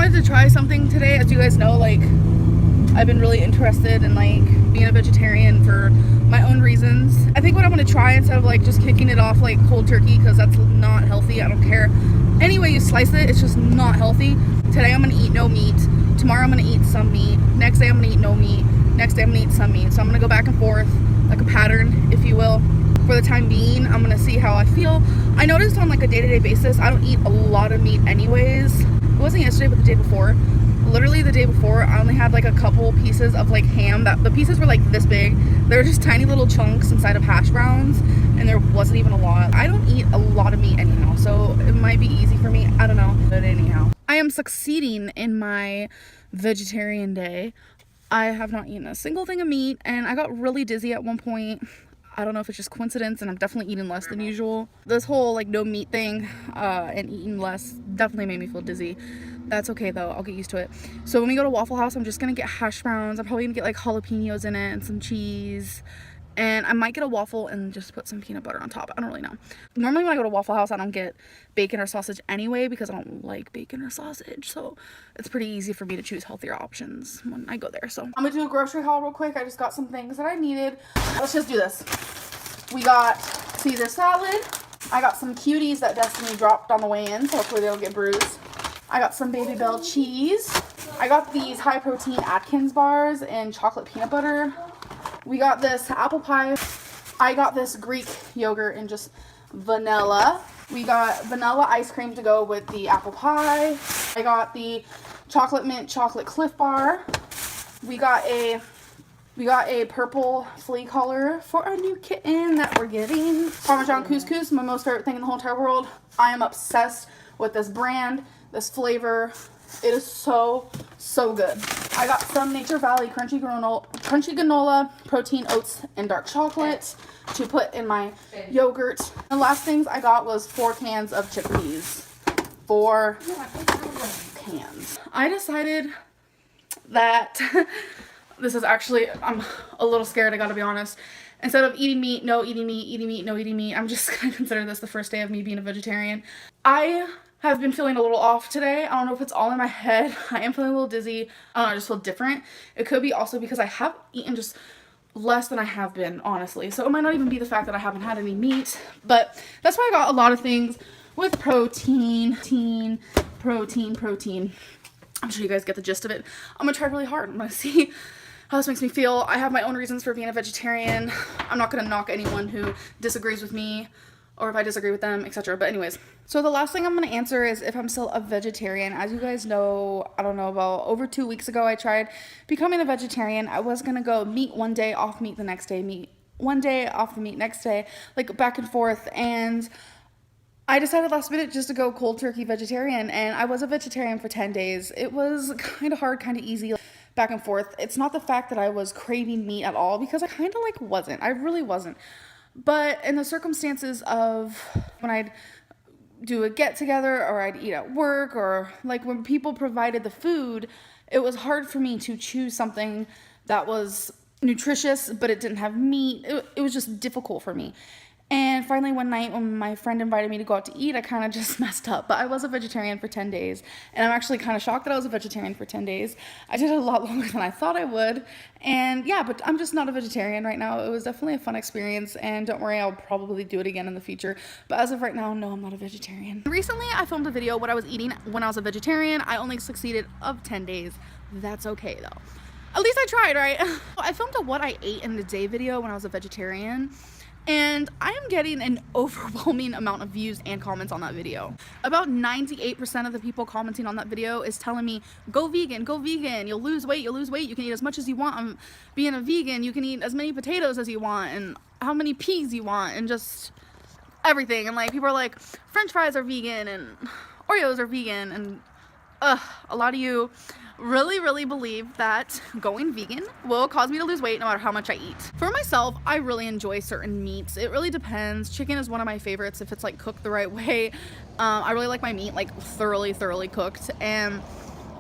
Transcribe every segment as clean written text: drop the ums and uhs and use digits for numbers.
wanted to try something today. As you guys know, like, I've been really interested in like being a vegetarian for my own reasons. I think what I'm going to try, instead of like just kicking it off like cold turkey, because that's not healthy, I don't care any way you slice it, it's just not healthy. Today I'm going to eat no meat, tomorrow I'm going to eat some meat, next day I'm going to eat no meat, next day I'm going to eat some meat. So I'm going to go back and forth like a pattern, if you will. For the time being, I'm going to see how I feel. I noticed on like a day-to-day basis, I don't eat a lot of meat anyways. It wasn't yesterday, but the day before. Literally the day before, I only had like a couple pieces of like ham. That the pieces were like this big. They were just tiny little chunks inside of hash browns, and there wasn't even a lot. I don't eat a lot of meat anyhow, so it might be easy for me. I don't know, but anyhow, I am succeeding in my vegetarian day. I have not eaten a single thing of meat, and I got really dizzy at one point. I don't know if it's just coincidence, and I'm definitely eating less than usual. This whole like no meat thing and eating less definitely made me feel dizzy. That's okay though, I'll get used to it. So when we go to Waffle House, I'm just gonna get hash browns. I'm probably gonna get like jalapenos in it and some cheese. And I might get a waffle and just put some peanut butter on top. I don't really know. Normally when I go to Waffle House, I don't get bacon or sausage anyway because I don't like bacon or sausage. So it's pretty easy for me to choose healthier options when I go there. So I'm gonna do a grocery haul real quick. I just got some things that I needed. Let's just do this. We got Caesar salad. I got some cuties that Destiny dropped on the way in, so hopefully they don't get bruised. I got some Baby Bell cheese. I got these high protein Atkins bars and chocolate peanut butter. We got this apple pie. I got this Greek yogurt and just vanilla. We got vanilla ice cream to go with the apple pie. I got the chocolate mint chocolate Cliff bar. We got a purple flea collar for our new kitten that we're getting. Parmesan couscous, my most favorite thing in the whole entire world. I am obsessed with this brand, this flavor. It is so, so good. I got some Nature Valley crunchy granola, protein oats, and dark chocolate to put in my yogurt. The last things I got was 4 cans of chickpeas. 4 cans. I decided that this is actually, I'm a little scared, I gotta be honest. Instead of eating meat, no eating meat, eating meat, no eating meat, I'm just gonna consider this the first day of me being a vegetarian. I have been feeling a little off today. I don't know if it's all in my head. I am feeling a little dizzy. I don't know, I just feel different. It could be also because I have eaten just less than I have been, honestly. So it might not even be the fact that I haven't had any meat, but that's why I got a lot of things with protein. I'm sure you guys get the gist of it. I'm gonna try really hard. I'm gonna see how this makes me feel. I have my own reasons for being a vegetarian. I'm not gonna knock anyone who disagrees with me or if I disagree with them, etc. But anyways, so the last thing I'm gonna answer is if I'm still a vegetarian. As you guys know, I don't know, about over 2 weeks ago I tried becoming a vegetarian. I was gonna go meat one day, off meat the next day, meat one day, off the meat next day, like back and forth, and I decided last minute just to go cold turkey vegetarian, and I was a vegetarian for 10 days. It was kind of hard, kind of easy, back and forth. It's not the fact that I was craving meat at all, because I kind of like wasn't. I really wasn't. But in the circumstances of when I'd do a get together or I'd eat at work or like when people provided the food, it was hard for me to choose something that was nutritious but it didn't have meat. It was just difficult for me. And finally one night when my friend invited me to go out to eat, I kind of just messed up. But I was a vegetarian for 10 days. And I'm actually kind of shocked that I was a vegetarian for 10 days. I did it a lot longer than I thought I would. And yeah, but I'm just not a vegetarian right now. It was definitely a fun experience. And don't worry, I'll probably do it again in the future. But as of right now, no, I'm not a vegetarian. Recently, I filmed a video what I was eating when I was a vegetarian. I only succeeded of 10 days. That's okay though. At least I tried, right? I filmed a what I ate in a day video when I was a vegetarian. And I am getting an overwhelming amount of views and comments on that video. About 98% of the people commenting on that video is telling me, go vegan, you'll lose weight, you can eat as much as you want. Being a vegan, you can eat as many potatoes as you want and how many peas you want and just everything. And like people are like, French fries are vegan and Oreos are vegan, and a lot of you really believe that going vegan will cause me to lose weight no matter how much I eat. For myself, I really enjoy certain meats. It really depends. Chicken is one of my favorites if it's like cooked the right way. I really like my meat like thoroughly cooked, and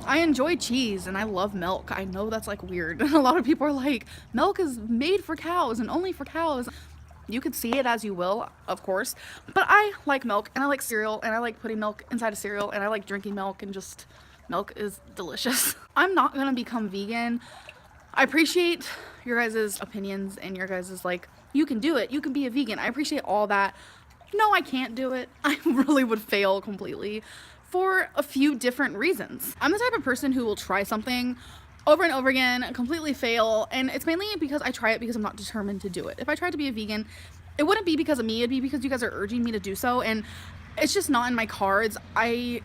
I enjoy cheese and I love milk. I know that's like weird. A lot of people are like, milk is made for cows and only for cows. You could see it as you will, of course, but I like milk and I like cereal and I like putting milk inside of cereal and I like drinking milk and just Milk is delicious. I'm not gonna become vegan. I appreciate your guys' opinions and your guys' like, you can do it, you can be a vegan. I appreciate all that. No, I can't do it. I really would fail completely for a few different reasons. I'm the type of person who will try something over and over again, completely fail, and it's mainly because I try it because I'm not determined to do it. If I tried to be a vegan, it wouldn't be because of me, it'd be because you guys are urging me to do so, and it's just not in my cards. I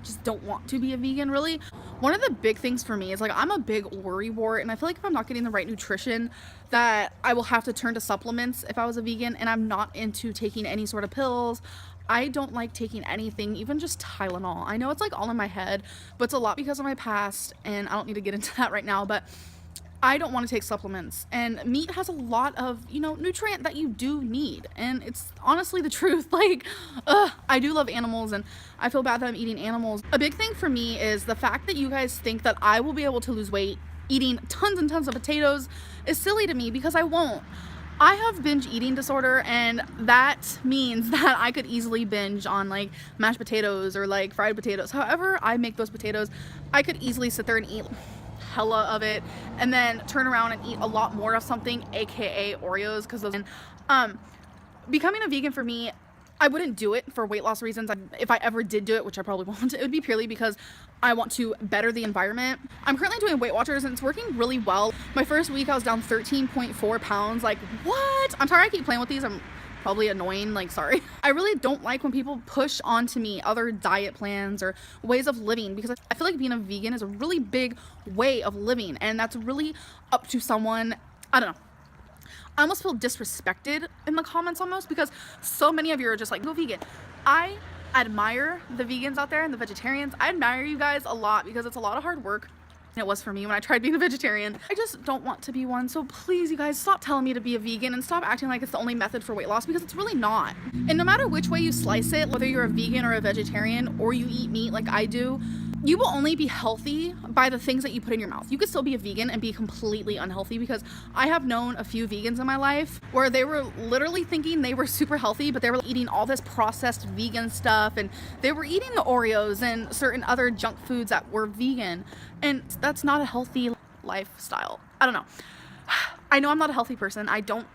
just don't want to be a vegan, really. One of the big things for me is like, I'm a big worrywart, and I feel like if I'm not getting the right nutrition, that I will have to turn to supplements if I was a vegan, and I'm not into taking any sort of pills. I don't like taking anything, even just Tylenol. I know it's like all in my head, but it's a lot because of my past, and I don't need to get into that right now, but I don't want to take supplements, and meat has a lot of, you know, nutrient that you do need, and it's honestly the truth. Like, I do love animals, and I feel bad that I'm eating animals. A big thing for me is the fact that you guys think that I will be able to lose weight eating tons and tons of potatoes is silly to me, because I won't. I have binge eating disorder, and that means that I could easily binge on like mashed potatoes or like fried potatoes. However I make those potatoes, I could easily sit there and eat hella of it and then turn around and eat a lot more of something, aka Oreos, because those. Becoming a vegan for me, I wouldn't do it for weight loss reasons. If I ever did do it, which I probably won't, it would be purely because I want to better the environment. I'm currently doing Weight Watchers, and it's working really well. My first week I was down 13.4 pounds. Like, what? I'm sorry I keep playing with these. I'm probably annoying, like, sorry. I really don't like when people push onto me other diet plans or ways of living, because I feel like being a vegan is a really big way of living, and that's really up to someone. I don't know. I almost feel disrespected in the comments almost, because so many of you are just like, go vegan. I admire the vegans out there and the vegetarians. I admire you guys a lot, because it's a lot of hard work. It was for me when I tried being a vegetarian. I just don't want to be one. So please, you guys, stop telling me to be a vegan and stop acting like it's the only method for weight loss, because it's really not. And no matter which way you slice it, whether you're a vegan or a vegetarian, or you eat meat like I do, you will only be healthy by the things that you put in your mouth. You could still be a vegan and be completely unhealthy, because I have known a few vegans in my life where they were literally thinking they were super healthy, but they were eating all this processed vegan stuff, and they were eating the Oreos and certain other junk foods that were vegan, and that's not a healthy lifestyle. I don't know. I know I'm not a healthy person. I don't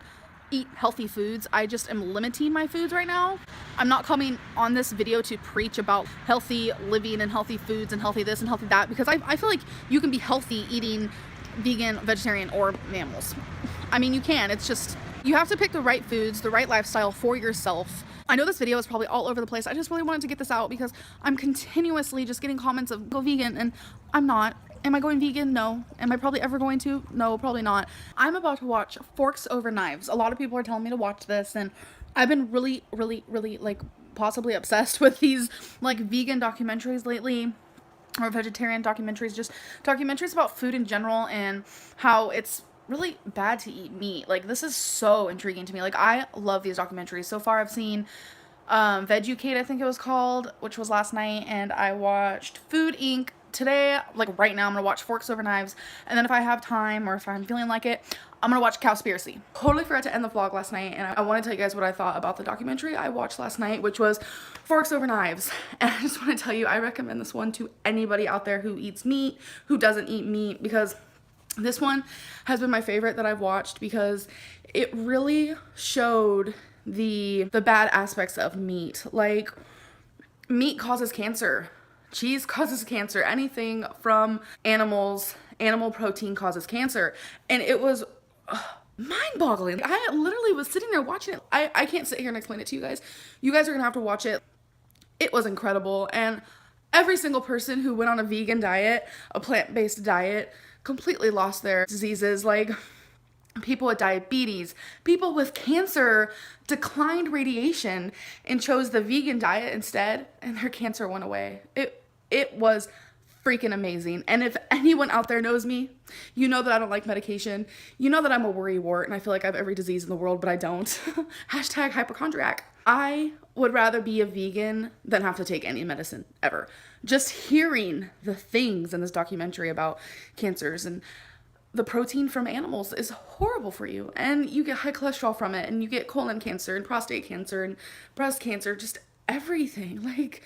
eat healthy foods. I just am limiting my foods right now. I'm not coming on this video to preach about healthy living and healthy foods and healthy this and healthy that, because I feel like you can be healthy eating vegan, vegetarian, or mammals. I mean, you can. It's just, you have to pick the right foods, the right lifestyle for yourself. I know this video is probably all over the place. I just really wanted to get this out because I'm continuously just getting comments of go vegan, and I'm not. Am I going vegan? No. Am I probably ever going to? No, probably not. I'm about to watch Forks Over Knives. A lot of people are telling me to watch this, and I've been really like possibly obsessed with these like vegan documentaries lately, or vegetarian documentaries, just documentaries about food in general and how it's really bad to eat meat. Like, this is so intriguing to me. Like, I love these documentaries. So far I've seen Veggie, I think it was called, which was last night, and I watched Food Inc. Today, like right now, I'm gonna watch Forks Over Knives, and then if I have time or if I'm feeling like it, I'm gonna watch Cowspiracy. Totally forgot to end the vlog last night, and I want to tell you guys what I thought about the documentary I watched last night, which was Forks Over Knives. And I just want to tell you, I recommend this one to anybody out there who eats meat, who doesn't eat meat, because this one has been my favorite that I've watched, because it really showed the bad aspects of meat. Like, meat causes cancer. Cheese causes cancer. Anything from animals, animal protein causes cancer. And it was mind-boggling. I literally was sitting there watching it. I can't sit here and explain it to you guys. You guys are gonna have to watch it. It was incredible. And every single person who went on a vegan diet, a plant-based diet, completely lost their diseases. Like, people with diabetes, people with cancer declined radiation and chose the vegan diet instead, and their cancer went away. It was freaking amazing. And if anyone out there knows me, you know that I don't like medication. You know that I'm a worrywart, and I feel like I have every disease in the world, but I don't. Hashtag hypochondriac. I would rather be a vegan than have to take any medicine ever. Just hearing the things in this documentary about cancers and the protein from animals is horrible for you, and you get high cholesterol from it, and you get colon cancer and prostate cancer and breast cancer, just everything. Like,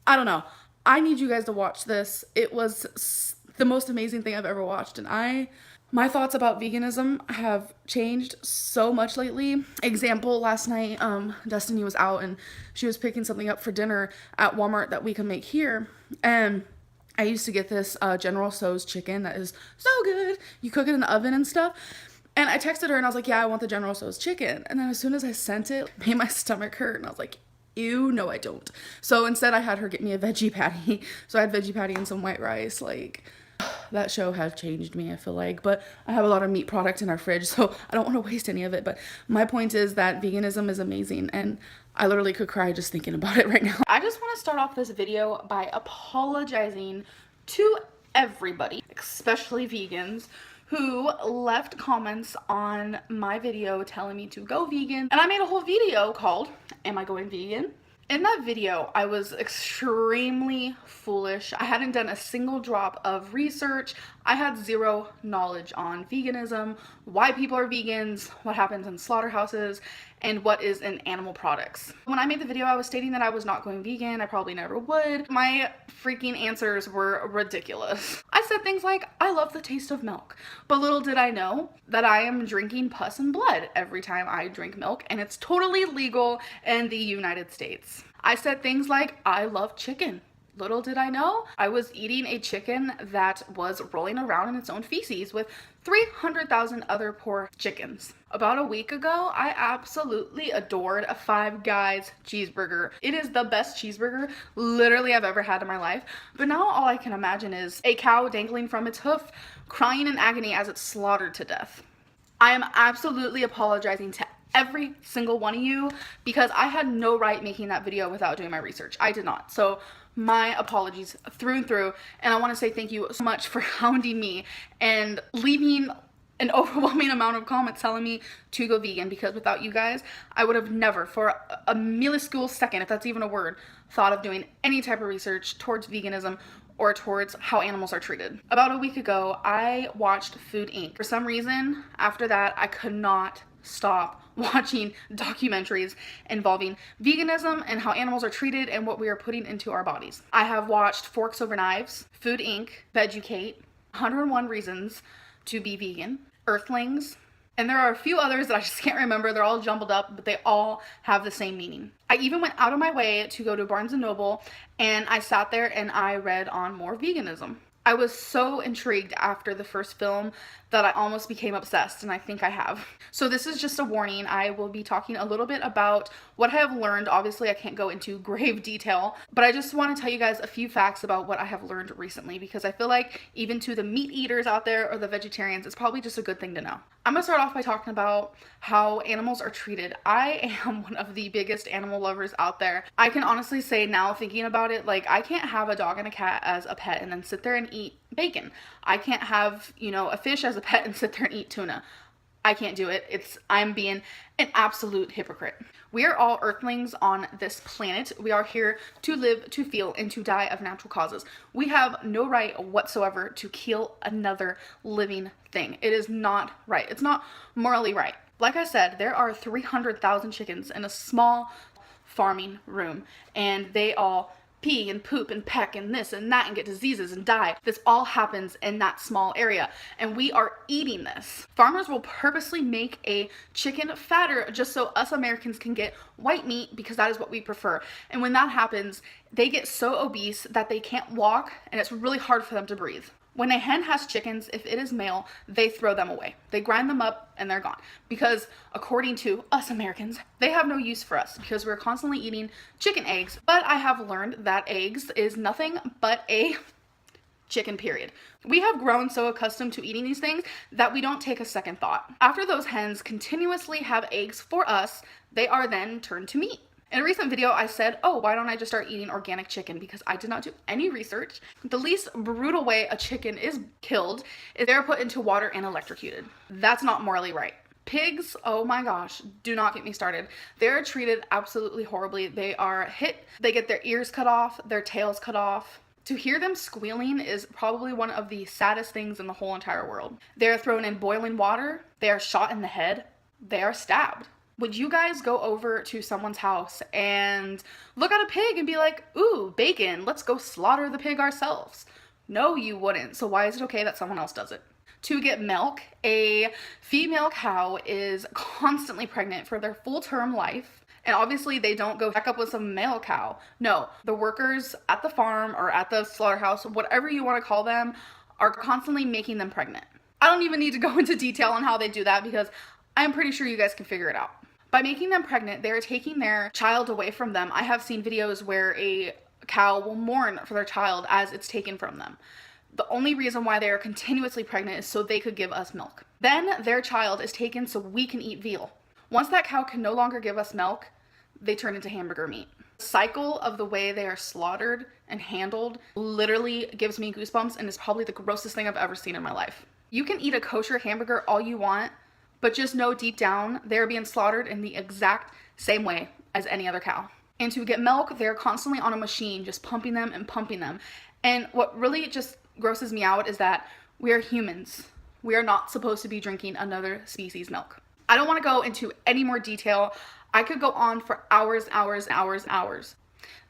I don't know. I need you guys to watch this. It was the most amazing thing I've ever watched, and my thoughts about veganism have changed so much lately. Example, last night, Destiny was out and she was picking something up for dinner at Walmart that we can make here, and I used to get this General Tso's chicken that is so good. You cook it in the oven and stuff. And I texted her and I was like, yeah, I want the General Tso's chicken. And then as soon as I sent it, it made my stomach hurt. And I was like, ew, no, I don't. So instead I had her get me a veggie patty. So I had veggie patty and some white rice. Like, that show has changed me, I feel like. But I have a lot of meat product in our fridge, so I don't want to waste any of it. But my point is that veganism is amazing, and I literally could cry just thinking about it right now. I just want to start off this video by apologizing to everybody, especially vegans, who left comments on my video telling me to go vegan. And I made a whole video called, Am I Going Vegan? In that video, I was extremely foolish. I hadn't done a single drop of research. I had zero knowledge on veganism, why people are vegans, what happens in slaughterhouses, and what is in animal products. When I made the video, I was stating that I was not going vegan. I probably never would. My freaking answers were ridiculous. I said things like, I love the taste of milk. But little did I know that I am drinking pus and blood every time I drink milk, and it's totally legal in the United States. I said things like, I love chicken. Little did I know, I was eating a chicken that was rolling around in its own feces with 300,000 other poor chickens. About a week ago, I absolutely adored a Five Guys cheeseburger. It is the best cheeseburger literally I've ever had in my life. But now all I can imagine is a cow dangling from its hoof, crying in agony as it's slaughtered to death. I am absolutely apologizing to every single one of you because I had no right making that video without doing my research. I did not. So my apologies through and through, and I want to say thank you so much for hounding me and leaving an overwhelming amount of comments telling me to go vegan, because without you guys, I would have never for a minuscule second, if that's even a word, thought of doing any type of research towards veganism or towards how animals are treated. About a week ago, I watched Food Inc. For some reason, after that, I could not stop watching documentaries involving veganism and how animals are treated and what we are putting into our bodies. I have watched Forks Over Knives, Food Inc., Veggie, 101 Reasons to Be Vegan, Earthlings, and there are a few others that I just can't remember. They're all jumbled up, but they all have the same meaning. I even went out of my way to go to Barnes & Noble, and I sat there and I read on more veganism. I was so intrigued after the first film that I almost became obsessed, and I think I have. So this is just a warning. I will be talking a little bit about what I have learned. Obviously, I can't go into grave detail, but I just want to tell you guys a few facts about what I have learned recently, because I feel like even to the meat eaters out there or the vegetarians, it's probably just a good thing to know. I'm gonna start off by talking about how animals are treated. I am one of the biggest animal lovers out there. I can honestly say now, thinking about it, like, I can't have a dog and a cat as a pet and then sit there and eat bacon. I can't have, a fish as a pet and sit there and eat tuna. I can't do it. I'm being an absolute hypocrite. We are all earthlings on this planet. We are here to live, to feel, and to die of natural causes. We have no right whatsoever to kill another living thing. It is not right. It's not morally right. Like I said, there are 300,000 chickens in a small farming room, and they all pee and poop and peck and this and that and get diseases and die. This all happens in that small area, and we are eating this. Farmers will purposely make a chicken fatter just so us Americans can get white meat, because that is what we prefer. And when that happens, they get so obese that they can't walk, and it's really hard for them to breathe. When a hen has chickens, if it is male, they throw them away. They grind them up and they're gone. Because according to us Americans, they have no use for us because we're constantly eating chicken eggs. But I have learned that eggs is nothing but a chicken, period. We have grown so accustomed to eating these things that we don't take a second thought. After those hens continuously have eggs for us, they are then turned to meat. In a recent video, I said, why don't I just start eating organic chicken? Because I did not do any research. The least brutal way a chicken is killed is they're put into water and electrocuted. That's not morally right. Pigs, oh my gosh, do not get me started. They're treated absolutely horribly. They are hit, they get their ears cut off, their tails cut off. To hear them squealing is probably one of the saddest things in the whole entire world. They're thrown in boiling water, they are shot in the head, they are stabbed. Would you guys go over to someone's house and look at a pig and be like, ooh, bacon, let's go slaughter the pig ourselves? No, you wouldn't. So why is it okay that someone else does it? To get milk, a female cow is constantly pregnant for their full-term life. And obviously they don't go check up with some male cow. No, the workers at the farm or at the slaughterhouse, whatever you want to call them, are constantly making them pregnant. I don't even need to go into detail on how they do that because I'm pretty sure you guys can figure it out. By making them pregnant, they're taking their child away from them. I have seen videos where a cow will mourn for their child as it's taken from them. The only reason why they are continuously pregnant is so they could give us milk. Then their child is taken so we can eat veal. Once that cow can no longer give us milk, they turn into hamburger meat. The cycle of the way they are slaughtered and handled literally gives me goosebumps and is probably the grossest thing I've ever seen in my life. You can eat a kosher hamburger all you want, but just know deep down they're being slaughtered in the exact same way as any other cow. And to get milk, they're constantly on a machine just pumping them and pumping them. And what really just grosses me out is that we are humans. We are not supposed to be drinking another species' milk. I don't want to go into any more detail. I could go on for hours.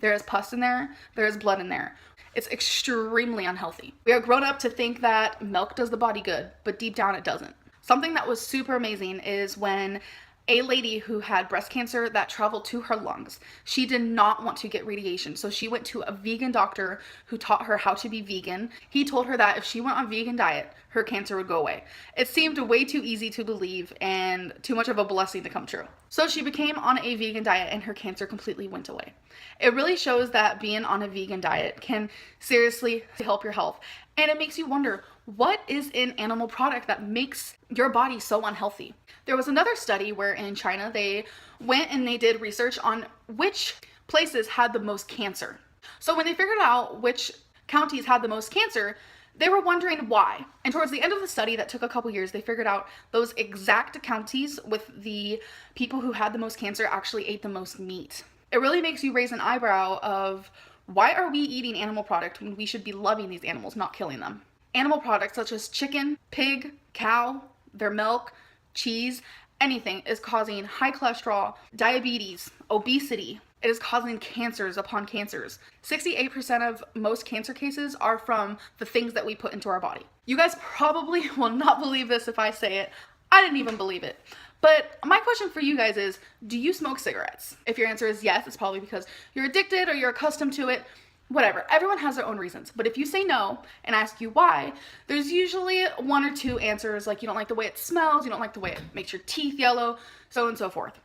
There is pus in there. There is blood in there. It's extremely unhealthy. We are grown up to think that milk does the body good, but deep down it doesn't. Something that was super amazing is when a lady who had breast cancer that traveled to her lungs. She did not want to get radiation, so she went to a vegan doctor who taught her how to be vegan. He told her that if she went on a vegan diet, her cancer would go away. It seemed way too easy to believe and too much of a blessing to come true. So she became on a vegan diet and her cancer completely went away. It really shows that being on a vegan diet can seriously help your health. And it makes you wonder, what is in animal product that makes your body so unhealthy? There was another study where in China they went and they did research on which places had the most cancer. So when they figured out which counties had the most cancer, they were wondering why. And towards the end of the study that took a couple years, they figured out those exact counties with the people who had the most cancer actually ate the most meat. It really makes you raise an eyebrow of, why are we eating animal product when we should be loving these animals, not killing them? Animal products such as chicken, pig, cow, their milk, cheese, anything is causing high cholesterol, diabetes, obesity. It is causing cancers upon cancers. 68% of most cancer cases are from the things that we put into our body. You guys probably will not believe this if I say it. I didn't even believe it. But my question for you guys is, do you smoke cigarettes? If your answer is yes, it's probably because you're addicted or you're accustomed to it. Whatever, everyone has their own reasons. But if you say no and ask you why, there's usually one or two answers, like you don't like the way it smells, you don't like the way it makes your teeth yellow, so on and so forth.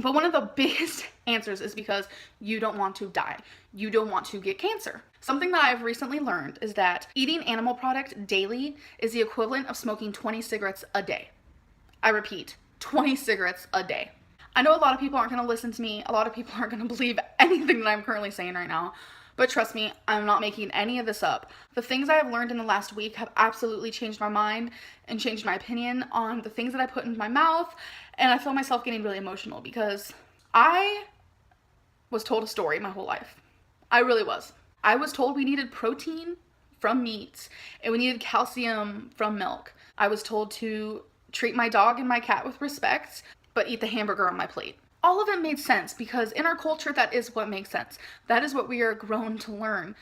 But one of the biggest answers is because you don't want to die. You don't want to get cancer. Something that I've recently learned is that eating animal product daily is the equivalent of smoking 20 cigarettes a day. I repeat, 20 cigarettes a day. I know a lot of people aren't going to listen to me. A lot of people aren't going to believe anything that I'm currently saying right now. But trust me, I'm not making any of this up. The things I have learned in the last week have absolutely changed my mind and changed my opinion on the things that I put into my mouth. And I feel myself getting really emotional because I was told a story my whole life. I really was. I was told we needed protein from meat and we needed calcium from milk. I was told to treat my dog and my cat with respect, but eat the hamburger on my plate. All of it made sense because in our culture, that is what makes sense. That is what we are grown to learn.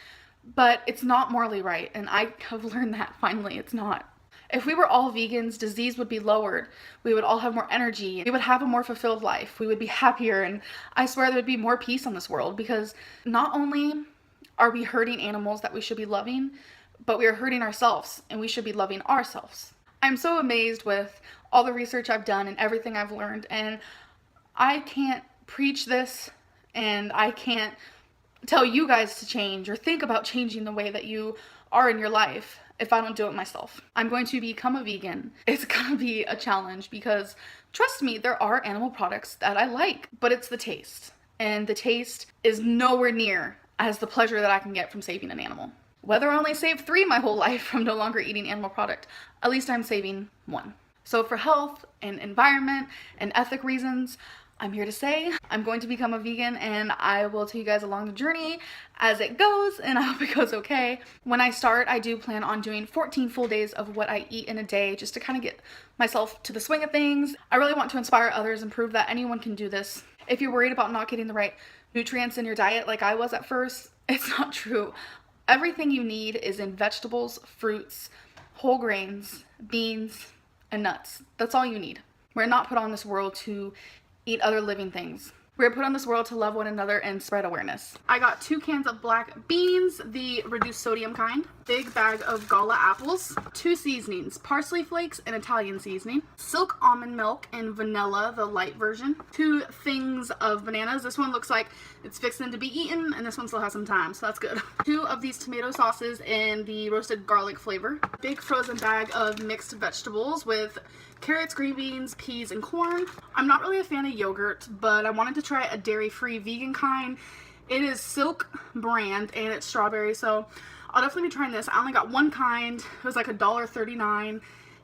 But it's not morally right, and I have learned that finally. It's not. If we were all vegans, disease would be lowered. We would all have more energy. We would have a more fulfilled life. We would be happier, and I swear there would be more peace on this world because not only are we hurting animals that we should be loving, but we are hurting ourselves, and we should be loving ourselves. I'm so amazed with all the research I've done and everything I've learned, and I can't preach this and I can't tell you guys to change or think about changing the way that you are in your life if I don't do it myself. I'm going to become a vegan. It's gonna be a challenge because trust me, there are animal products that I like, but it's the taste. And the taste is nowhere near as the pleasure that I can get from saving an animal. Whether I only saved 3 my whole life from no longer eating animal product, at least I'm saving 1. So for health and environment and ethic reasons, I'm here to say I'm going to become a vegan, and I will take you guys along the journey as it goes, and I hope it goes okay. When I start, I do plan on doing 14 full days of what I eat in a day just to kind of get myself to the swing of things. I really want to inspire others and prove that anyone can do this. If you're worried about not getting the right nutrients in your diet like I was at first, it's not true. Everything you need is in vegetables, fruits, whole grains, beans, and nuts. That's all you need. We're not put on this world to eat other living things. We're put on this world to love one another and spread awareness. I got 2 cans of black beans, the reduced sodium kind, big bag of gala apples, 2 seasonings, parsley flakes and Italian seasoning, silk almond milk and vanilla, the light version, 2 things of bananas. This one looks like it's fixing to be eaten, and this one still has some time, so that's good. 2 of these tomato sauces in the roasted garlic flavor, big frozen bag of mixed vegetables with carrots, green beans, peas, and corn. I'm not really a fan of yogurt, but I wanted to try a dairy-free vegan kind. It is Silk brand, and it's strawberry, so I'll definitely be trying this. I only got 1 kind. It was like $1.39, and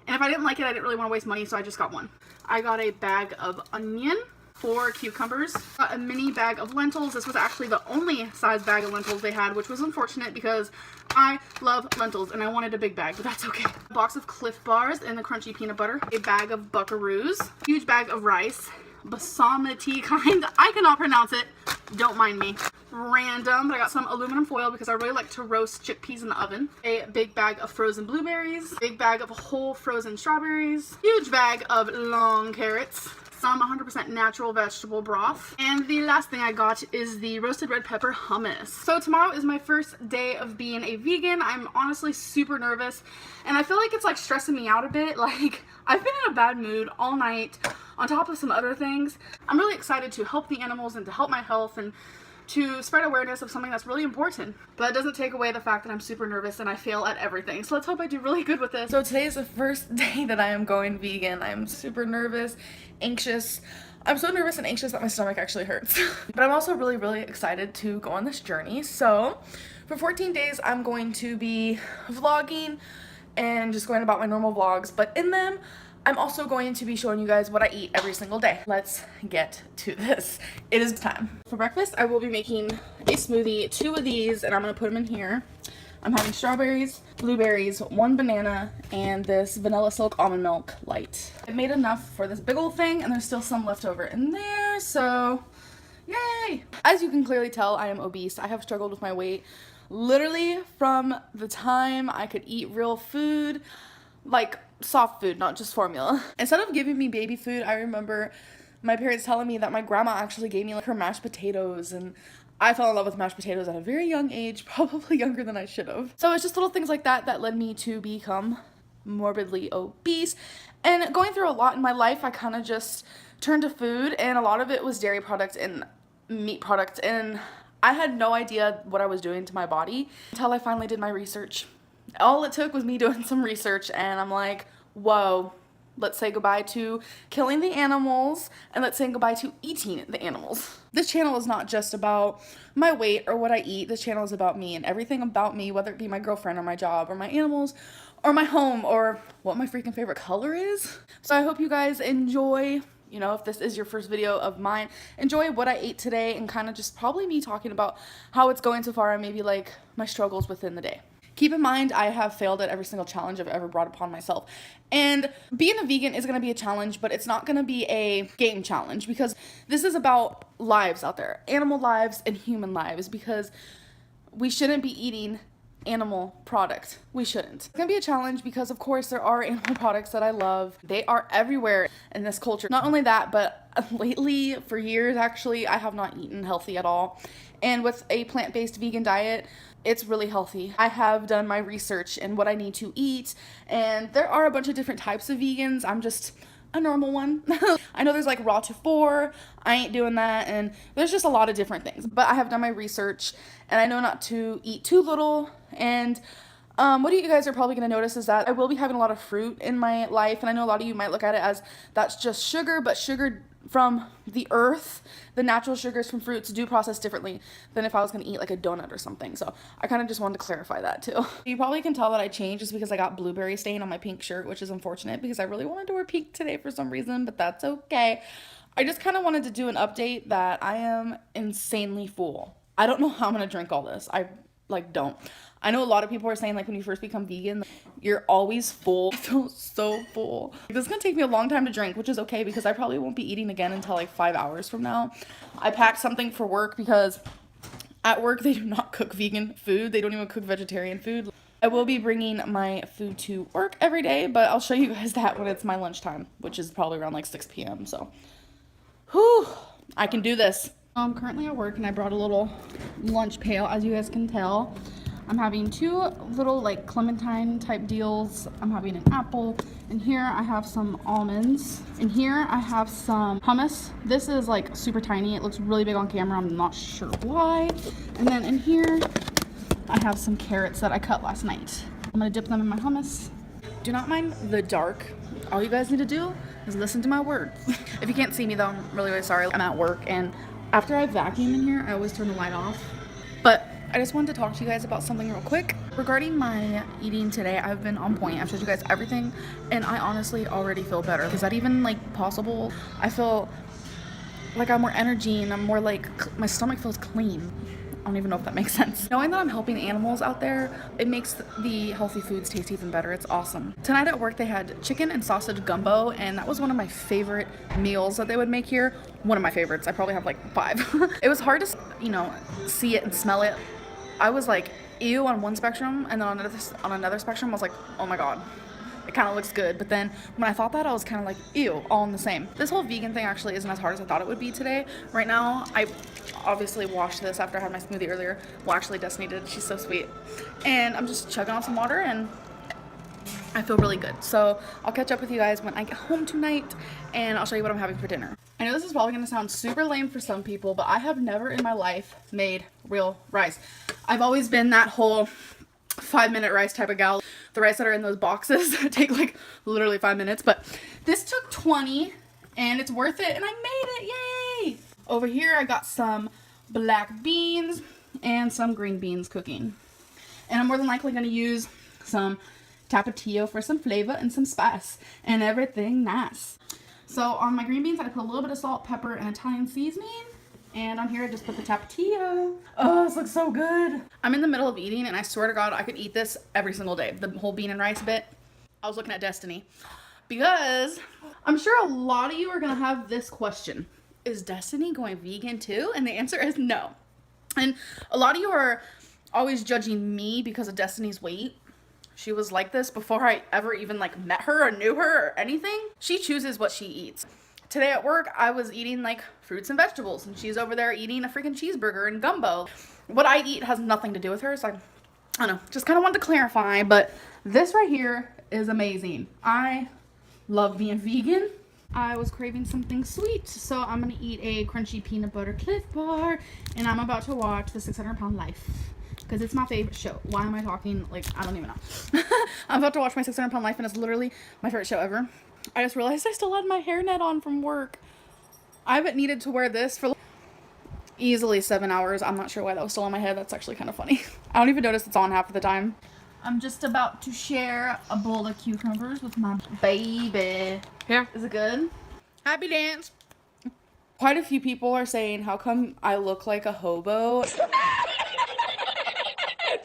if I didn't like it, I didn't really want to waste money, so I just got 1. I got a bag of onion, 4 cucumbers, got a mini bag of lentils. This was actually the only size bag of lentils they had, which was unfortunate because I love lentils and I wanted a big bag, but that's okay. A box of Cliff Bars and the crunchy peanut butter, a bag of buckaroos, huge bag of rice, basmati kind, I cannot pronounce it, don't mind me. Random, but I got some aluminum foil because I really like to roast chickpeas in the oven. A big bag of frozen blueberries, big bag of whole frozen strawberries, huge bag of long carrots, some 100% natural vegetable broth, and the last thing I got is the roasted red pepper hummus. So tomorrow is my first day of being a vegan. I'm honestly super nervous, and I feel like it's like stressing me out a bit. Like, I've been in a bad mood all night on top of some other things. I'm really excited to help the animals and to help my health and to spread awareness of something that's really important. But it doesn't take away the fact that I'm super nervous and I fail at everything. So let's hope I do really good with this. So today is the first day that I am going vegan. I'm super nervous, anxious. I'm so nervous and anxious that my stomach actually hurts. But I'm also really, really excited to go on this journey. So for 14 days, I'm going to be vlogging and just going about my normal vlogs. But in them, I'm also going to be showing you guys what I eat every single day. Let's get to this. It is time. For breakfast, I will be making a smoothie, 2 of these, and I'm gonna put them in here. I'm having strawberries, blueberries, 1 banana, and this vanilla silk almond milk light. I made enough for this big old thing, and there's still some left over in there, so yay! As you can clearly tell, I am obese. I have struggled with my weight literally from the time I could eat real food, like soft food, not just formula. Instead of giving me baby food, I remember my parents telling me that my grandma actually gave me like her mashed potatoes, and I fell in love with mashed potatoes at a very young age, probably younger than I should have. So it's just little things like that that led me to become morbidly obese. And going through a lot in my life, I kind of just turned to food, and a lot of it was dairy products and meat products, and I had no idea what I was doing to my body until I finally did my research. All it took was me doing some research, and I'm like, whoa, let's say goodbye to killing the animals, and let's say goodbye to eating the animals. This channel is not just about my weight or what I eat. This channel is about me and everything about me, whether it be my girlfriend or my job or my animals or my home or what my freaking favorite color is. So I hope you guys enjoy, you know, if this is your first video of mine, enjoy what I ate today and kind of just probably me talking about how it's going so far and maybe like my struggles within the day. Keep in mind, I have failed at every single challenge I've ever brought upon myself. And being a vegan is going to be a challenge, but it's not going to be a game challenge because this is about lives out there, animal lives and human lives, because we shouldn't be eating animal product. We shouldn't. It's going to be a challenge because, of course, there are animal products that I love. They are everywhere in this culture. Not only that, but lately, for years actually, I have not eaten healthy at all. And with a plant-based vegan diet, it's really healthy. I have done my research in what I need to eat, and there are a bunch of different types of vegans. I'm just a normal one. I know there's like raw to 4, I ain't doing that, and there's just a lot of different things. But I have done my research, and I know not to eat too little, and What you guys are probably going to notice is that I will be having a lot of fruit in my life, and I know a lot of you might look at it as that's just sugar, but sugar from the earth, the natural sugars from fruits do process differently than if I was going to eat like a donut or something. So I kind of just wanted to clarify that too. You probably can tell that I changed just because I got blueberry stain on my pink shirt, which is unfortunate because I really wanted to wear pink today for some reason, but that's okay. I just kind of wanted to do an update that I am insanely full. I don't know how I'm going to drink all this. I don't. I know a lot of people are saying like when you first become vegan, you're always full. I feel so full. This is gonna take me a long time to drink, which is okay because I probably won't be eating again until like 5 hours from now. I packed something for work because at work they do not cook vegan food. They don't even cook vegetarian food. I will be bringing my food to work every day, but I'll show you guys that when it's my lunchtime, which is probably around like 6 p.m. So, whew, I can do this. I'm currently at work and I brought a little lunch pail, as you guys can tell. I'm having 2 little like clementine type deals. I'm having an apple, and here I have some almonds, and here I have some hummus. This is like super tiny. It looks really big on camera. I'm not sure why. And then in here I have some carrots that I cut last night. I'm gonna dip them in my hummus. Do not mind the dark. All you guys need to do is listen to my words. If you can't see me though, I'm really, really sorry. I'm at work, and after I vacuum in here, I always turn the light off. But I just wanted to talk to you guys about something real quick. Regarding my eating today, I've been on point. I've showed you guys everything, and I honestly already feel better. Is that even like possible? I feel like I have more energy, and I'm more like, my stomach feels clean. I don't even know if that makes sense. Knowing that I'm helping animals out there, it makes the healthy foods taste even better. It's awesome. Tonight at work, they had chicken and sausage gumbo, and that was one of my favorite meals that they would make here. One of my favorites. I probably have like 5. It was hard to, see it and smell it. I was like, ew on one spectrum, and then on another spectrum, I was like, oh my God. It kind of looks good, but then when I thought that, I was kind of like, ew, all in the same. This whole vegan thing actually isn't as hard as I thought it would be today. Right now, I obviously washed this after I had my smoothie earlier. Well, actually, Destiny did. She's so sweet. And I'm just chugging on some water, and I feel really good. So I'll catch up with you guys when I get home tonight, and I'll show you what I'm having for dinner. I know this is probably going to sound super lame for some people, but I have never in my life made real rice. I've always been that whole 5-minute rice type of gal. The rice that are in those boxes take like literally 5 minutes, but this took 20 and it's worth it, and I made it. Yay! Over here I got some black beans and some green beans cooking, and I'm more than likely going to use some tapatio for some flavor and some spice and everything nice. So on my green beans I put a little bit of salt, pepper, and Italian seasoning. And on here I just put the tapatio. Oh, this looks so good. I'm in the middle of eating, and I swear to God I could eat this every single day. The whole bean and rice bit. I was looking at Destiny because I'm sure a lot of you are going to have this question. Is Destiny going vegan too? And the answer is no. And a lot of you are always judging me because of Destiny's weight. She was like this before I ever even like met her or knew her or anything. She chooses what she eats. Today at work, I was eating like fruits and vegetables, and she's over there eating a freaking cheeseburger and gumbo. What I eat has nothing to do with her, so I don't know, just kind of wanted to clarify, but this right here is amazing. I love being vegan. I was craving something sweet, so I'm going to eat a crunchy peanut butter Cliff Bar, and I'm about to watch the 600-Pound Life, because it's my favorite show. Why am I talking like, I don't even know. I'm about to watch my 600-Pound Life, and it's literally my favorite show ever. I just realized I still had my hairnet on from work. I haven't needed to wear this for easily 7 hours. I'm not sure why that was still on my head. That's actually kind of funny. I don't even notice it's on half of the time. I'm just about to share a bowl of cucumbers with my baby. Here. Is it good? Happy dance. Quite a few people are saying, how come I look like a hobo?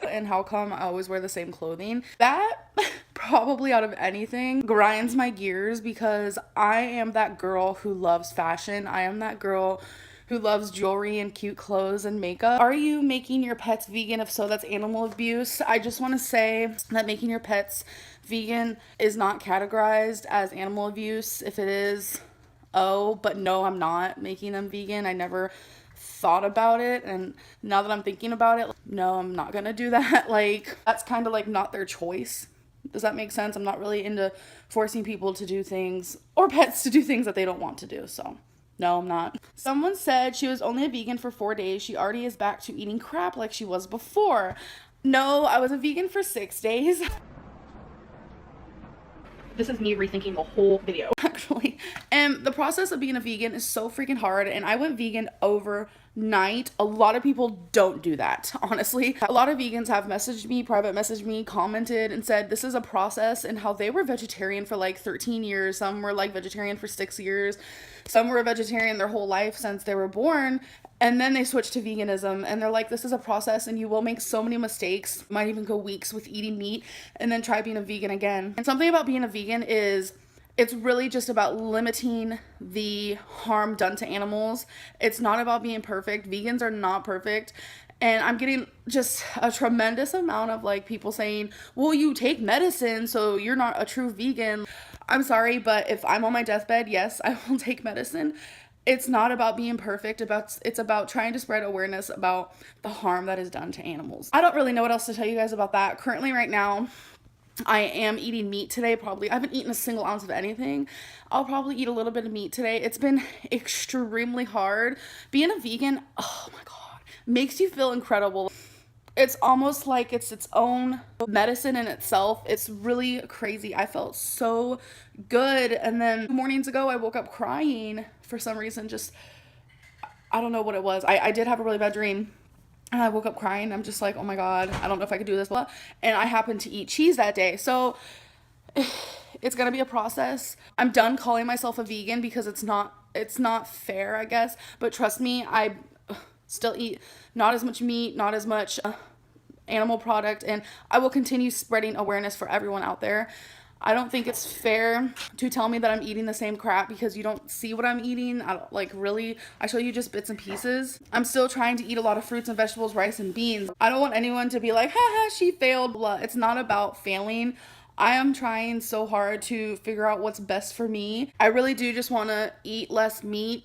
And how come I always wear the same clothing? That probably out of anything grinds my gears, because I am that girl who loves fashion. I am that girl who loves jewelry and cute clothes and makeup. Are you making your pets vegan? If so, that's animal abuse. I just want to say that making your pets vegan is not categorized as animal abuse. If it is, but no, I'm not making them vegan. I never thought about it, and now that I'm thinking about it, no, I'm not gonna do that. Like, that's kind of like not their choice. Does that make sense? I'm not really into forcing people to do things, or pets to do things that they don't want to do, so no, I'm not. Someone said she was only a vegan for 4 days. She already is back to eating crap like she was before. No, I was a vegan for 6 days. This is me rethinking the whole video, actually. And the process of being a vegan is so freaking hard, and I went vegan overnight. A lot of people don't do that, honestly. A lot of vegans have messaged me, private messaged me, commented, and said this is a process, and how they were vegetarian for like 13 years. Some were like vegetarian for 6 years. Some were a vegetarian their whole life since they were born. And then they switch to veganism, and they're like, this is a process and you will make so many mistakes. Might even go weeks with eating meat and then try being a vegan again. And something about being a vegan is it's really just about limiting the harm done to animals. It's not about being perfect. Vegans are not perfect. And I'm getting just a tremendous amount of like people saying, well, you take medicine, so you're not a true vegan. I'm sorry, but if I'm on my deathbed, yes, I will take medicine. It's not about being perfect, it's about trying to spread awareness about the harm that is done to animals. I don't really know what else to tell you guys about that. Currently right now, I am eating meat today, probably. I haven't eaten a single ounce of anything. I'll probably eat a little bit of meat today. It's been extremely hard. Being a vegan, oh my God, makes you feel incredible. It's almost like it's its own medicine in itself. It's really crazy. I felt so good. And then 2 mornings ago, I woke up crying for some reason. Just, I don't know what it was. I did have a really bad dream. And I woke up crying. I'm just like, oh my God, I don't know if I could do this. And I happened to eat cheese that day. So it's going to be a process. I'm done calling myself a vegan because it's not fair, I guess. But trust me, I still eat not as much meat, not as much animal product, and I will continue spreading awareness for everyone out there. I don't think it's fair to tell me that I'm eating the same crap because you don't see what I'm eating. I don't, like, really, I show you just bits and pieces. I'm still trying to eat a lot of fruits and vegetables, rice and beans. I don't want anyone to be like, haha, she failed, blah. It's not about failing. I am trying so hard to figure out what's best for me. I really do just want to eat less meat.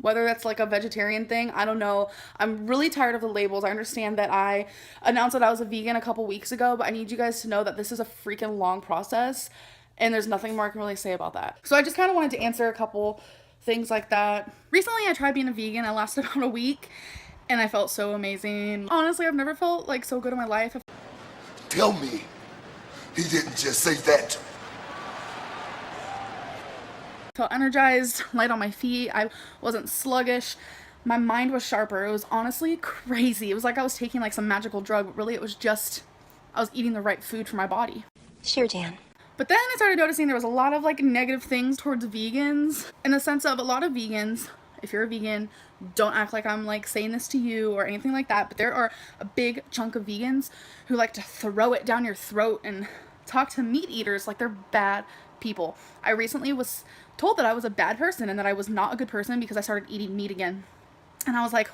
Whether that's like a vegetarian thing, I don't know. I'm really tired of the labels. I understand that I announced that I was a vegan a couple weeks ago, but I need you guys to know that this is a freaking long process and there's nothing more I can really say about that. So I just kind of wanted to answer a couple things like that. Recently, I tried being a vegan. I lasted about a week and I felt so amazing. Honestly, I've never felt like so good in my life. Tell me, he didn't just say that. Felt energized, light on my feet. I wasn't sluggish. My mind was sharper. It was honestly crazy. It was like I was taking like some magical drug, but really it was just I was eating the right food for my body. Sure, Dan. But then I started noticing there was a lot of like negative things towards vegans, in the sense of a lot of vegans, if you're a vegan, don't act like I'm like saying this to you or anything like that, but there are a big chunk of vegans who like to throw it down your throat and talk to meat eaters like they're bad people. I recently was told that I was a bad person and that I was not a good person because I started eating meat again. And I was like,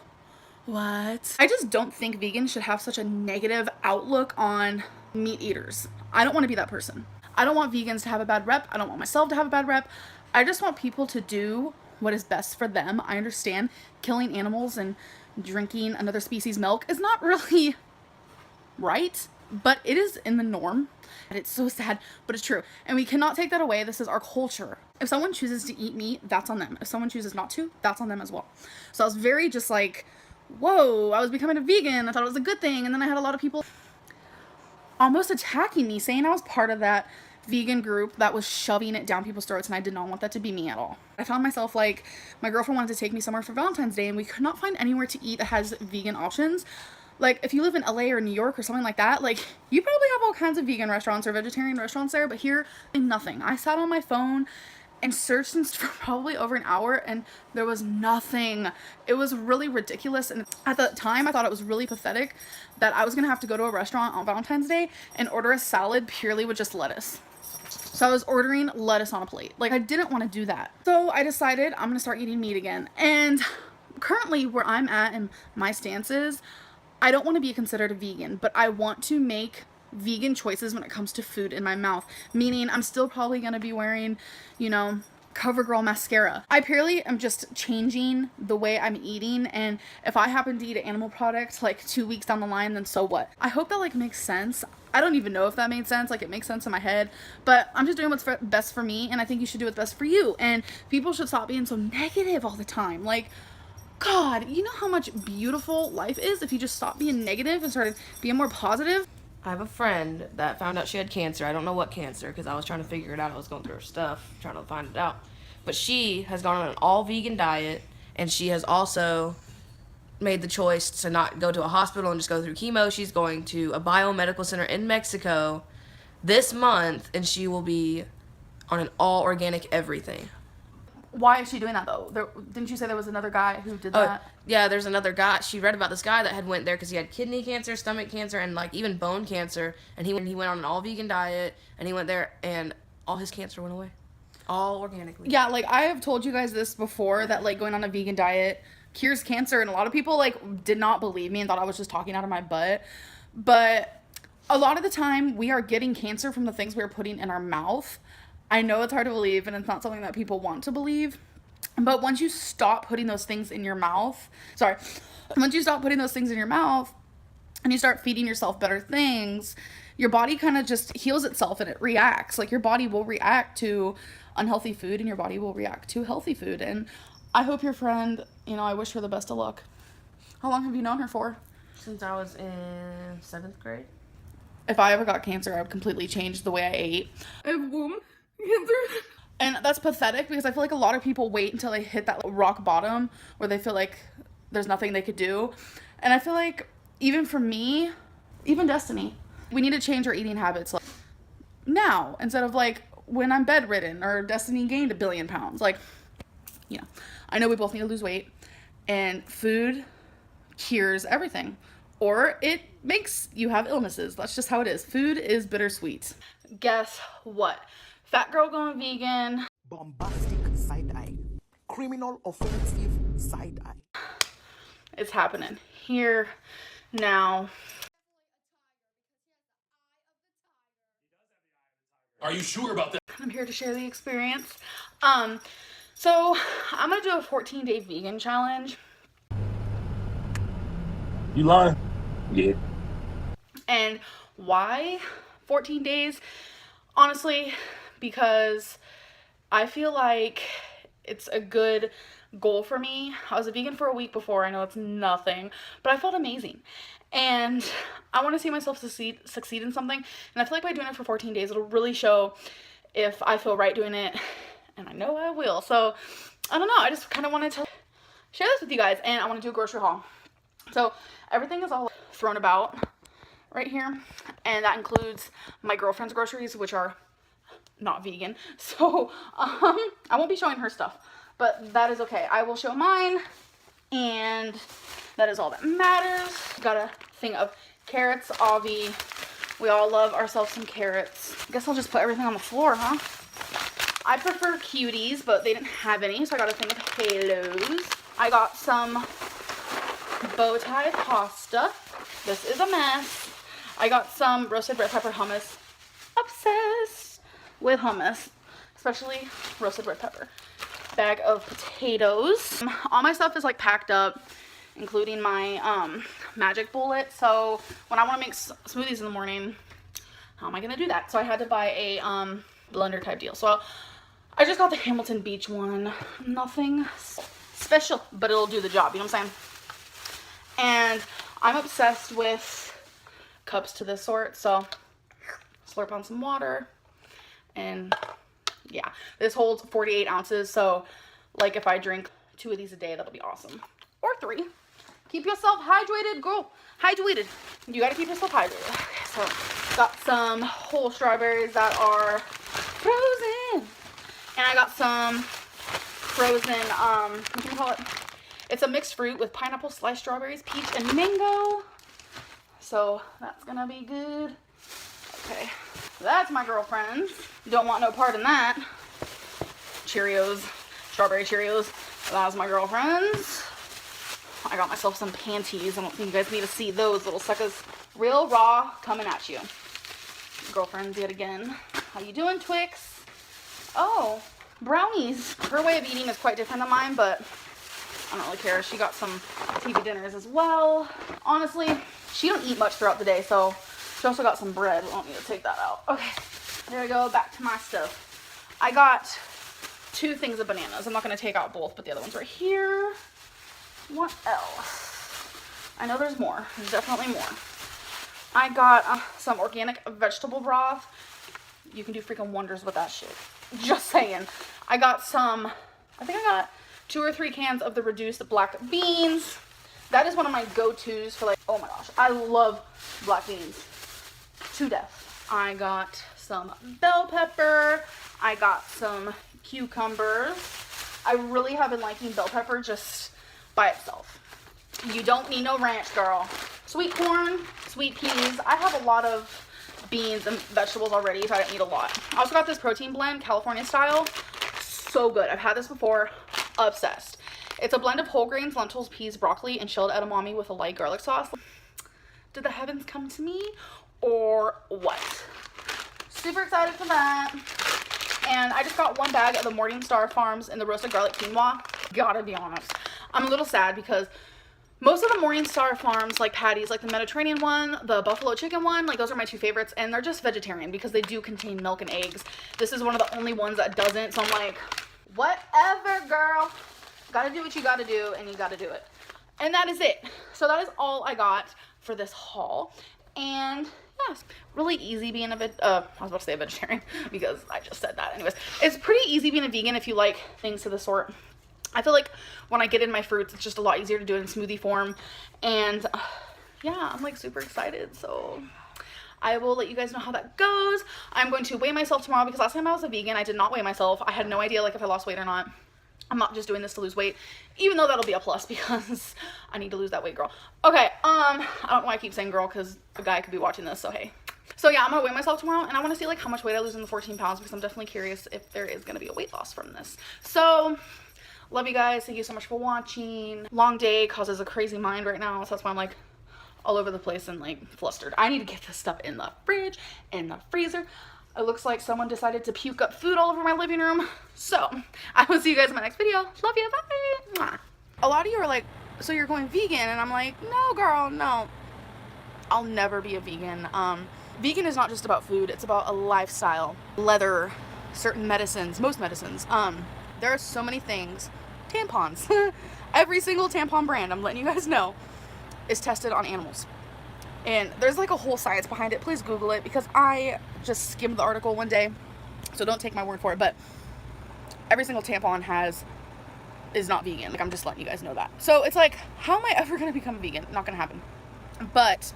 what? I just don't think vegans should have such a negative outlook on meat eaters. I don't want to be that person. I don't want vegans to have a bad rep. I don't want myself to have a bad rep. I just want people to do what is best for them. I understand killing animals and drinking another species' milk is not really right, but it is in the norm. And it's so sad, but it's true. And we cannot take that away. This is our culture. If someone chooses to eat meat, that's on them. If someone chooses not to, that's on them as well. So I was very just like, whoa, I was becoming a vegan. I thought it was a good thing. And then I had a lot of people almost attacking me, saying I was part of that vegan group that was shoving it down people's throats, and I did not want that to be me at all. I found myself like, my girlfriend wanted to take me somewhere for Valentine's Day, and we could not find anywhere to eat that has vegan options. Like, if you live in LA or New York or something like that, like, you probably have all kinds of vegan restaurants or vegetarian restaurants there, but here, nothing. I sat on my phone and searched for probably over an hour, and there was nothing. It was really ridiculous, and at the time, I thought it was really pathetic that I was gonna have to go to a restaurant on Valentine's Day and order a salad purely with just lettuce. So I was ordering lettuce on a plate. Like, I didn't want to do that. So I decided I'm gonna start eating meat again. And currently, where I'm at in my stance is, I don't want to be considered a vegan, but I want to make vegan choices when it comes to food in my mouth. Meaning, I'm still probably going to be wearing, you know, CoverGirl mascara. I purely am just changing the way I'm eating, and if I happen to eat an animal product like 2 weeks down the line, then so what? I hope that like makes sense. I don't even know if that made sense. Like, it makes sense in my head, but I'm just doing what's best for me, and I think you should do what's best for you. And people should stop being so negative all the time. Like, God, you know how much beautiful life is if you just stopped being negative and started being more positive? I have a friend that found out she had cancer. I don't know what cancer because I was trying to figure it out. I was going through her stuff, trying to find it out. But she has gone on an all-vegan diet, and she has also made the choice to not go to a hospital and just go through chemo. She's going to a biomedical center in Mexico this month, and she will be on an all-organic everything. Why is she doing that though? Didn't you say there was another guy who did that? Yeah, there's another guy. She read about this guy that had went there because he had kidney cancer, stomach cancer, and like even bone cancer. And he went on an all vegan diet, and he went there, and all his cancer went away, all organically. Yeah, like I have told you guys this before that like going on a vegan diet cures cancer, and a lot of people like did not believe me and thought I was just talking out of my butt. But a lot of the time we are getting cancer from the things we are putting in our mouth. I know it's hard to believe, and it's not something that people want to believe. But once you stop putting those things in your mouth, once you stop putting those things in your mouth and you start feeding yourself better things, your body kind of just heals itself and it reacts. Like your body will react to unhealthy food and your body will react to healthy food. And I hope your friend, I wish her the best of luck. How long have you known her for? Since I was in 7th grade. If I ever got cancer, I would completely change the way I ate. I have womb cancer. And that's pathetic because I feel like a lot of people wait until they hit that rock bottom where they feel like there's nothing they could do. And I feel like even for me, even Destiny, we need to change our eating habits like now instead of like when I'm bedridden or Destiny gained 1 billion pounds. Like, I know we both need to lose weight and food cures everything or it makes you have illnesses. That's just how it is. Food is bittersweet. Guess what? Fat girl going vegan. Bombastic side eye. Criminal offensive side eye. It's happening here now. Are you sure about that? I'm here to share the experience. So I'm gonna do a 14-day vegan challenge. You lying? Yeah. And why 14 days? Honestly, because I feel like it's a good goal for me. I was a vegan for a week before. I know it's nothing, but I felt amazing. And I want to see myself succeed in something. And I feel like by doing it for 14 days, it'll really show if I feel right doing it. And I know I will. So, I don't know. I just kind of wanted to share this with you guys. And I want to do a grocery haul. So, everything is all thrown about right here. And that includes my girlfriend's groceries, which are not vegan. So, I won't be showing her stuff. But that is okay. I will show mine. And that is all that matters. Got a thing of carrots, Avi. We all love ourselves some carrots. I guess I'll just put everything on the floor, huh? I prefer cuties, but they didn't have any, so I got a thing of halos. I got some bow tie pasta. This is a mess. I got some roasted red pepper hummus. Obsessed with hummus, especially roasted red pepper. Bag of potatoes. All my stuff is like packed up, including my magic bullet. So when I want to make smoothies in the morning, how am I gonna do that? So I had to buy a blender type deal. So I just got the Hamilton Beach one. Nothing special, but it'll do the job, you know what I'm saying? And I'm obsessed with cups to this sort, so slurp on some water. And yeah, this holds 48 ounces, so like if I drink 2 of these a day, that'll be awesome. Or 3. Keep yourself hydrated, girl. Hydrated. You gotta keep yourself hydrated. Okay, so got some whole strawberries that are frozen. And I got some frozen, what do you call it? It's a mixed fruit with pineapple, sliced strawberries, peach, and mango. So that's gonna be good. Okay, that's my girlfriend's. Don't want no part in that. Cheerios, strawberry Cheerios. That's my girlfriend's. I got myself some panties. I don't think you guys need to see those little suckers. Real raw coming at you. Girlfriends yet again. How you doing, Twix? Oh, brownies. Her way of eating is quite different than mine, but I don't really care. She got some TV dinners as well. Honestly, she don't eat much throughout the day, so she also got some bread. We don't need to take that out. Okay, there we go. Back to my stuff. I got 2 things of bananas. I'm not going to take out both, but the other one's right here. What else? I know there's more. There's definitely more. I got some organic vegetable broth. You can do freaking wonders with that shit. Just saying. I got some, I think I got 2 or 3 cans of the reduced black beans. That is one of my go-tos for like, oh my gosh, I love black beans to death. I got some bell pepper. I got some cucumbers. I really have been liking bell pepper just by itself. You don't need no ranch, girl. Sweet corn, sweet peas. I have a lot of beans and vegetables already, so I don't need a lot. I also got this protein blend, California style. So good. I've had this before. Obsessed. It's a blend of whole grains, lentils, peas, broccoli, and chilled edamame with a light garlic sauce. Did the heavens come to me or what? Super excited for that. And I just got 1 bag of the Morningstar Farms and the roasted garlic quinoa. Gotta be honest, I'm a little sad because most of the Morningstar Farms, like patties, like the Mediterranean one, the buffalo chicken one, like those are my 2 favorites, and they're just vegetarian because they do contain milk and eggs. This is one of the only ones that doesn't, so I'm like, whatever, girl. Gotta do what you gotta do, and you gotta do it. And that is it. So that is all I got for this haul. And yes, really easy being a I was about to say a vegetarian because I just said that. Anyways, it's pretty easy being a vegan if you like things of the sort. I feel like when I get in my fruits, it's just a lot easier to do it in smoothie form. And yeah, I'm like super excited. So I will let you guys know how that goes. I'm going to weigh myself tomorrow because last time I was a vegan, I did not weigh myself. I had no idea like if I lost weight or not. I'm not just doing this to lose weight, even though that'll be a plus because I need to lose that weight, girl. Okay, I don't know why I keep saying girl because a guy could be watching this, so hey. So yeah, I'm gonna weigh myself tomorrow, and I want to see like how much weight I lose in the 14 pounds because I'm definitely curious if there is gonna be a weight loss from this. So love you guys. Thank you so much for watching. Long day causes a crazy mind right now, so that's why I'm like all over the place and like flustered. I need to get this stuff in the fridge, in the freezer. It looks like someone decided to puke up food all over my living room. So I will see you guys in my next video. Love you. Bye. Mwah. A lot of you are like, so you're going vegan? And I'm like, no, girl, no. I'll never be a vegan. Vegan is not just about food. It's about a lifestyle. Leather, certain medicines, most medicines. There are so many things. Tampons. Every single tampon brand, I'm letting you guys know, is tested on animals. And there's like a whole science behind it. Please Google it because I just skimmed the article one day. So don't take my word for it. But every single tampon is not vegan. Like, I'm just letting you guys know that. So it's like, how am I ever going to become a vegan? Not going to happen. But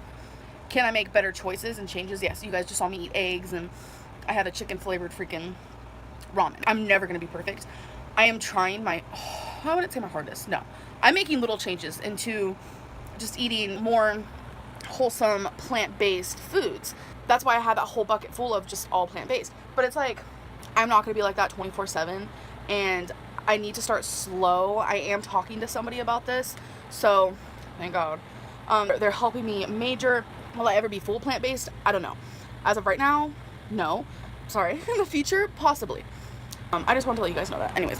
can I make better choices and changes? Yes. You guys just saw me eat eggs and I had a chicken flavored freaking ramen. I'm never going to be perfect. I am trying I wouldn't say my hardest. No. I'm making little changes into just eating more wholesome plant-based foods. That's why I had that whole bucket full of just all plant-based. But it's like, I'm not going to be like that 24/7, and I need to start slow. I am talking to somebody about this, so thank God. They're helping me major. Will I ever be full plant-based? I don't know. As of right now, no. Sorry. In the future, possibly. I just want to let you guys know that. Anyways,